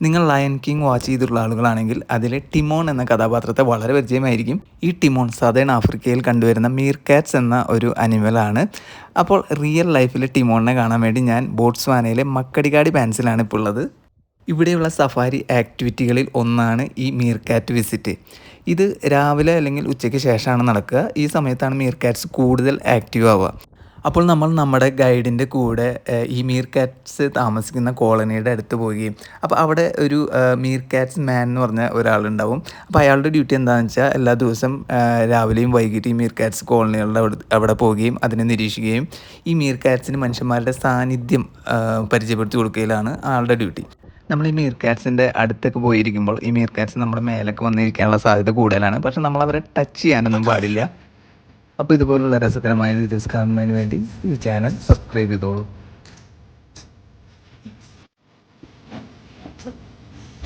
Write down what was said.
നിങ്ങൾ lion king watch ചെയ്തിട്ടുള്ള ആളുകളാണെങ്കിൽ അതിലെ ടിമോൺ എന്ന കഥാപാത്രത്തെ വളരെ പരിചയമായിരിക്കും. ഈ ടിമോൺ സദേൺ ആഫ്രിക്കയിൽ കണ്ടുവരുന്ന മീർകാറ്റ്സ് എന്ന ഒരു അനിമലാണ്. അപ്പോൾ റിയൽ ലൈഫിൽ ടിമോണിനെ കാണാൻ വേണ്ടി ഞാൻ ബോട്സ്വാനയിലെ മക്കടികാടി പാൻസിലാണ് ഇപ്പോൾ ഉള്ളത്. ഇവിടെയുള്ള സഫാരി ആക്ടിവിറ്റികളിൽ ഒന്നാണ് ഈ മീർകാറ്റ് വിസിറ്റ്. ഇത് രാവിലെ അല്ലെങ്കിൽ ഉച്ചയ്ക്ക് ശേഷമാണ് നടക്കുക. ഈ സമയത്താണ് മീർകാറ്റ്സ് കൂടുതൽ ആക്റ്റീവ് ആവുക. അപ്പോൾ നമ്മൾ നമ്മുടെ ഗൈഡിൻ്റെ കൂടെ ഈ മീർകാറ്റ്സ് താമസിക്കുന്ന കോളനിയുടെ അടുത്ത് പോവുകയും അപ്പോൾ അവിടെ ഒരു മീർകാറ്റ്സ് മാൻ എന്ന് പറഞ്ഞ ഒരാളുണ്ടാവും. അപ്പോൾ അയാളുടെ ഡ്യൂട്ടി എന്താണെന്ന് വെച്ചാൽ എല്ലാ ദിവസം രാവിലെയും വൈകിട്ട് ഈ മീർകാറ്റ്സ് കോളനികളുടെ അവിടെ പോവുകയും അതിനെ നിരീക്ഷിക്കുകയും ഈ മീർകാറ്റ്സിന് മനുഷ്യന്മാരുടെ സാന്നിധ്യം പരിചയപ്പെടുത്തി കൊടുക്കുകയിലാണ് ആളുടെ ഡ്യൂട്ടി. നമ്മൾ ഈ മീർകാറ്റ്സിൻ്റെ അടുത്തൊക്കെ പോയിരിക്കുമ്പോൾ ഈ മീർകാറ്റ്സ് നമ്മുടെ മേലൊക്കെ വന്നിരിക്കാനുള്ള സാധ്യത കൂടുതലാണ്. പക്ഷെ നമ്മൾ അവരെ ടച്ച് ചെയ്യാനൊന്നും പാടില്ല. അപ്പോൾ ഇതുപോലുള്ള രസകരമായ വീഡിയോസ് കാണുന്നതിന് വേണ്ടി ഈ ചാനൽ സബ്സ്ക്രൈബ് ചെയ്തോളൂ.